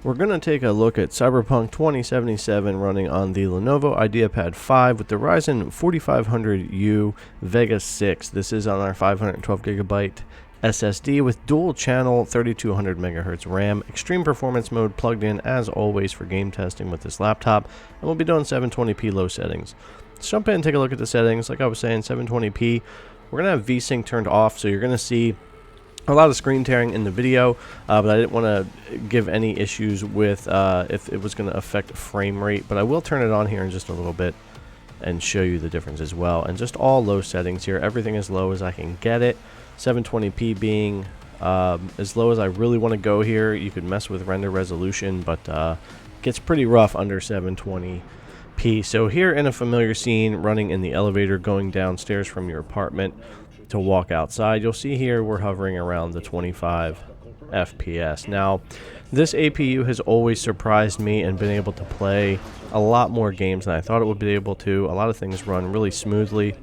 we're going to take a look at Cyberpunk 2077 running on the Lenovo Ideapad 5 with the Ryzen 4500U Vega 6. This is on our 512GB SSD with dual channel 3200 MHz RAM, extreme performance mode plugged in as always for game testing with this laptop, and we'll be doing 720p low settings. Let's jump in and take a look at the settings. Like I was saying, 720p. We're going to have VSync turned off, so you're going to see a lot of screen tearing in the video, but I didn't want to give any issues with if it was going to affect frame rate, but I will turn it on here in just a little bit and show you the difference as well. And just all low settings here, everything as low as I can get it, 720p being as low as I really want to go here. You could mess with render resolution, but gets pretty rough under 720p. So here in a familiar scene, running in the elevator going downstairs from your apartment to walk outside, you'll see here we're hovering around the 25 FPS. Now, this APU has always surprised me and been able to play a lot more games than I thought it would be able to. A lot of things run really smoothly,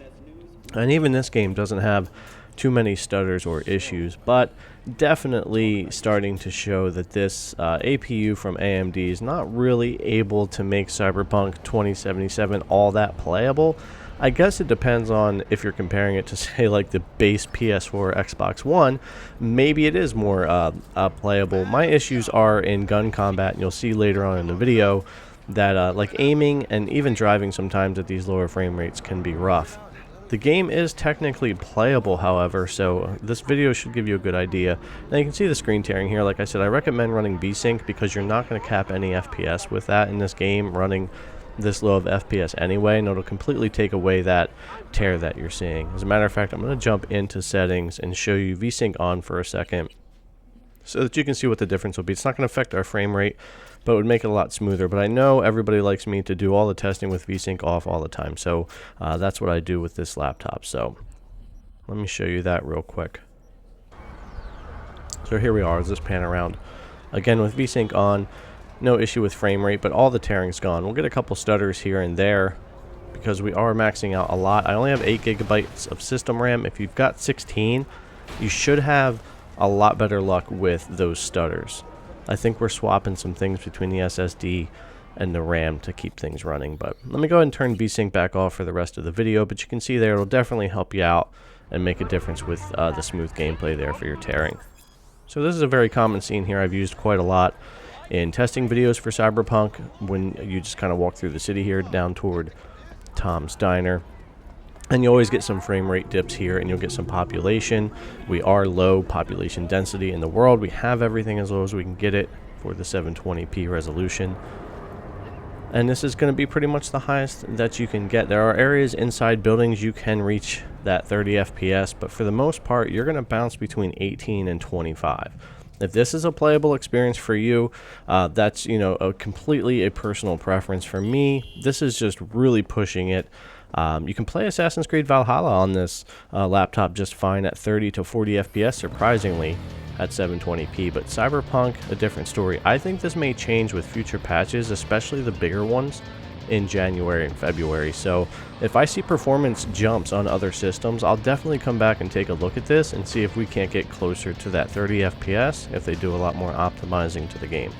and even this game doesn't have too many stutters or issues, but definitely starting to show that this APU from AMD is not really able to make Cyberpunk 2077 all that playable. I guess it depends on if you're comparing it to, say, like the base PS4 Xbox One. Maybe it is more playable. My issues are in gun combat, and you'll see later on in the video that like aiming and even driving sometimes at these lower frame rates can be rough. The game is technically playable, however, so this video should give you a good idea. Now you can see the screen tearing here. Like I said, I recommend running VSync because you're not going to cap any FPS with that in this game, running this low of FPS anyway, and it'll completely take away that tear that you're seeing. As a matter of fact, I'm going to jump into settings and show you VSync on for a second so that you can see what the difference will be. It's not going to affect our frame rate, but it would make it a lot smoother. But I know everybody likes me to do all the testing with VSync off all the time, so that's what I do with this laptop. So let me show you that real quick. So here we are. Let's just pan around again with VSync on. No issue with frame rate, but all the tearing's gone. We'll get a couple stutters here and there because we are maxing out a lot. I only have 8GB of system RAM. If you've got 16, you should have a lot better luck with those stutters. I think we're swapping some things between the SSD and the RAM to keep things running. But let me go ahead and turn VSync back off for the rest of the video. But you can see there, it'll definitely help you out and make a difference with the smooth gameplay there for your tearing. So this is a very common scene here I've used quite a lot in testing videos for Cyberpunk, when you just kind of walk through the city here down toward Tom's Diner. And you always get some frame rate dips here, and you'll get some population. We are low population density in the world. We have everything as low as we can get it for the 720p resolution. And this is going to be pretty much the highest that you can get. There are areas inside buildings you can reach that 30 FPS, but for the most part, you're going to bounce between 18 and 25. If this is a playable experience for you, that's, you know, completely a personal preference. For me, this is just really pushing it. You can play Assassin's Creed Valhalla on this laptop just fine at 30 to 40 FPS, surprisingly, at 720p. But Cyberpunk, a different story. I think this may change with future patches, especially the bigger ones in January and February. So if I see performance jumps on other systems, I'll definitely come back and take a look at this and see if we can't get closer to that 30 FPS if they do a lot more optimizing to the game.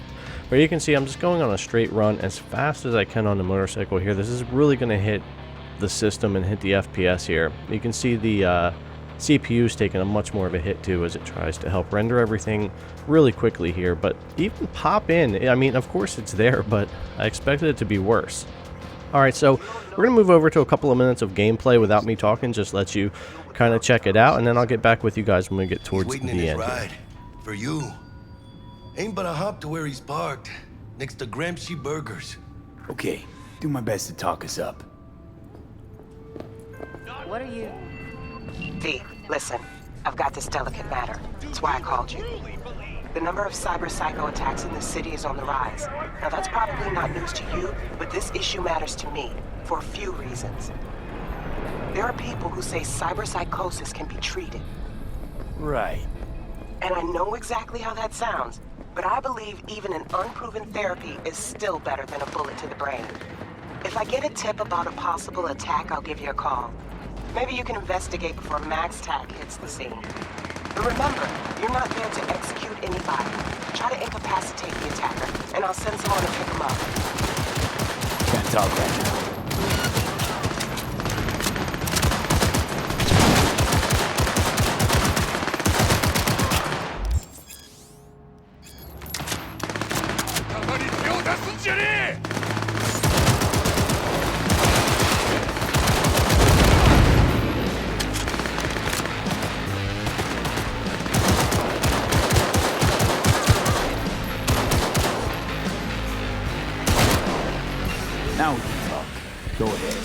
But you can see I'm just going on a straight run as fast as I can on the motorcycle here. This is really going to hit the system and hit the FPS here. You can see the CPU is taking a much more of a hit too as it tries to help render everything really quickly here. But even pop in, I mean, of course it's there, but I expected it to be worse. Alright, so we're going to move over to a couple of minutes of gameplay without me talking, just let you kind of check it out, and then I'll get back with you guys when we get towards the end. Ride for you. Ain't but a hop to where he's parked, next to Gramsci Burgers. Okay, do my best to talk us up. What are you... V, listen. I've got this delicate matter. That's why I called you. The number of cyber psycho attacks in the city is on the rise. Now that's probably not news to you, but this issue matters to me for a few reasons. There are people who say cyber psychosis can be treated. Right. And I know exactly how that sounds, but I believe even an unproven therapy is still better than a bullet to the brain. If I get a tip about a possible attack, I'll give you a call. Maybe you can investigate before Max Tack hits the scene. But remember, you're not there to execute anybody. Try to incapacitate the attacker, and I'll send someone to pick him up. Can't talk right now. Now we can talk. Go ahead.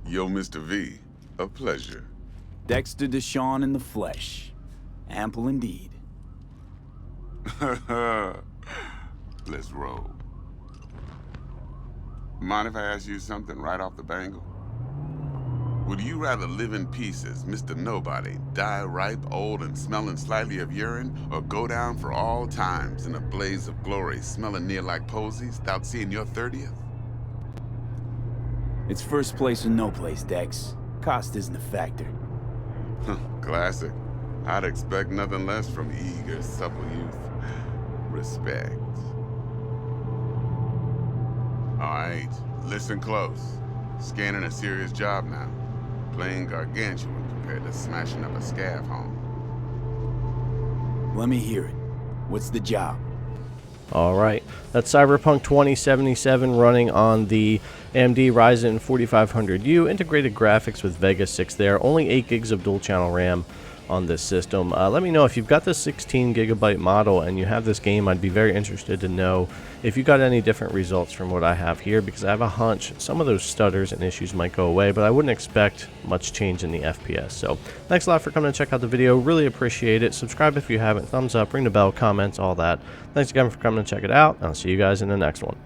Yo, Mr. V, a pleasure. Dexter Deshawn in the flesh. Ample indeed. Let's roll. Mind if I ask you something right off the bangle? Would you rather live in peace as Mr. Nobody, die ripe, old, and smelling slightly of urine, or go down for all times in a blaze of glory, smelling near like posies, without seeing your 30th? It's first place or no place, Dex. Cost isn't a factor. Classic. I'd expect nothing less from eager, supple youth. Respect. All right, listen close. Scanning a serious job now. Playing gargantuan compared to smashing up a scav home. Let me hear it. What's the job? Alright, that's Cyberpunk 2077 running on the AMD Ryzen 4500U. Integrated graphics with Vega 6 there. Only 8 gigs of dual channel RAM on this system. Let me know if you've got the 16 gigabyte model and you have this game. I'd be very interested to know if you got any different results from what I have here, because I have a hunch some of those stutters and issues might go away, but I wouldn't expect much change in the FPS. So thanks a lot for coming to check out the video. Really appreciate it. Subscribe if you haven't. Thumbs up, ring the bell, comments, all that. Thanks again for coming to check it out. I'll see you guys in the next one.